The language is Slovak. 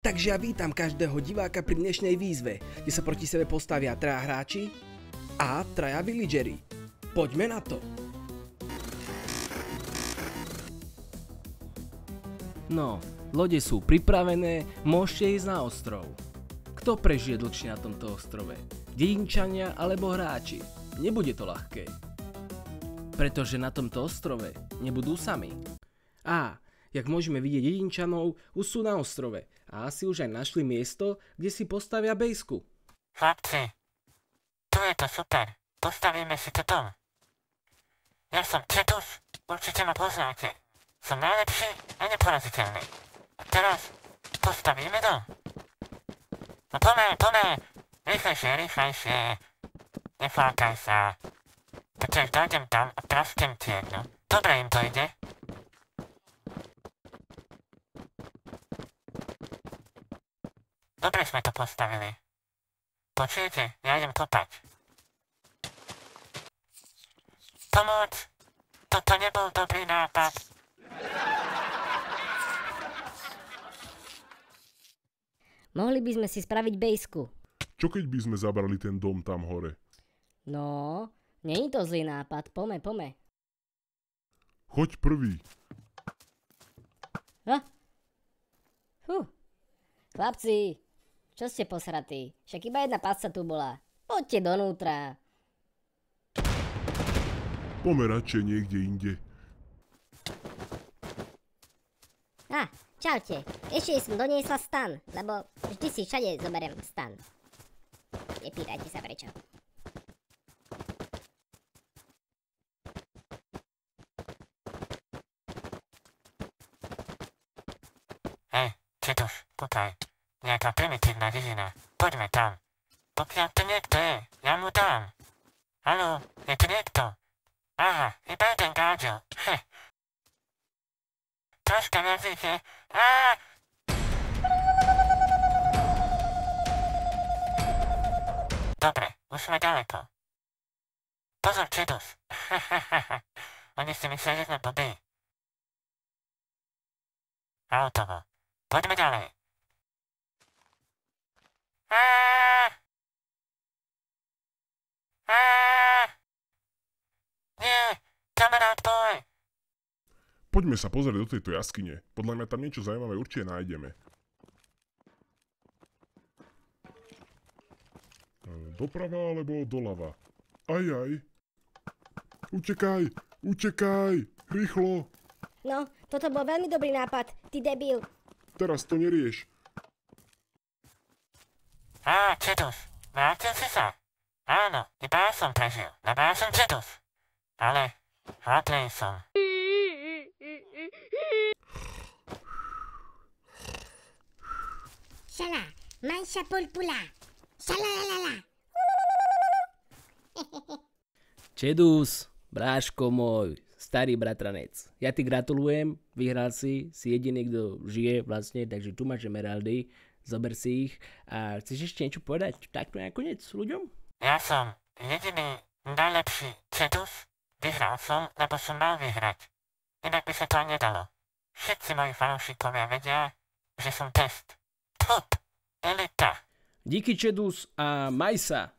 Takže ja vítam každého diváka pri dnešnej výzve, kde sa proti sebe postavia traja hráči a traja villageri. Poďme na to! No, lode sú pripravené, môžete ísť na ostrov. Kto prežije dlhšie na tomto ostrove? Dedinčania alebo hráči? Nebude to ľahké. Pretože na tomto ostrove nebudú sami. Jak môžeme vidieť, dedinčanov už sú na ostrove a asi už aj našli miesto, kde si postavia bejsku. Chlapci, tu je to super. Postavíme si to dom. Ja som Cetus, určite ma poznáte. Som najlepší a neporaziteľný. A teraz postavíme dom. No poďme, rýchlejšie. Neflákaj sa. Takže dojdem tam a prasknem tiedno. Dobre im to ide. Dobre sme to postavili. Počujete, ja idem kopať. Pomôcť! Toto nebol dobrý nápad. Mohli by sme si spraviť bejsku. Čo keď by sme zabrali ten dom tam hore? No, není to zlý nápad, pome. Choď prvý. Chlapci, čo ste posratí? Však iba jedna pasca tu bola. Poďte donútra. Poďme radšej niekde inde. Čaute. Ešte som doniesla stan, lebo vždy si všade zoberiem stan. Nepýtajte sa prečo. Hej, Cetus, tutaj. Nejaká primitívna dedina. Poďme tam. Pokiaľ tu niekto je, ja mu dám. Haló, je tu niekto? Aha, iba jeden gáďo. Troška nazvite. Dobre, už sme ďaleko. Pozor, Cetus. Oni si myslia, že sme blbí. Autovo. Poďme ďalej. Nie, kamarát boj. Poďme sa pozrieť do tejto jaskyne. Podľa mňa tam niečo zaujímavé určite nájdeme. Doprava alebo doľava? Aj. Utekaj, rýchlo. No, toto bol veľmi dobrý nápad, ty debil. Teraz to nerieš. Cetus, vrátil si sa? Áno, iba ja som prežil, lebo ja som Cetus. Ale hladný som. Šala, manša pulpula. Šalalalala. Čedus, bráško môj, starý bratranec. Ja ti gratulujem, vyhral si jediný, kto žije vlastne, takže tu máš emeraldy, zober si ich. A chceš ešte niečo povedať takto nakoniec ľuďom? Ja som jediný najlepší Cetus. Vyhral som, lebo som mal vyhrať. Inak by sa to nedalo. Všetci moji fanúšikovia vedia, že som test. Top! Elita! Díky Čedus a maj sa!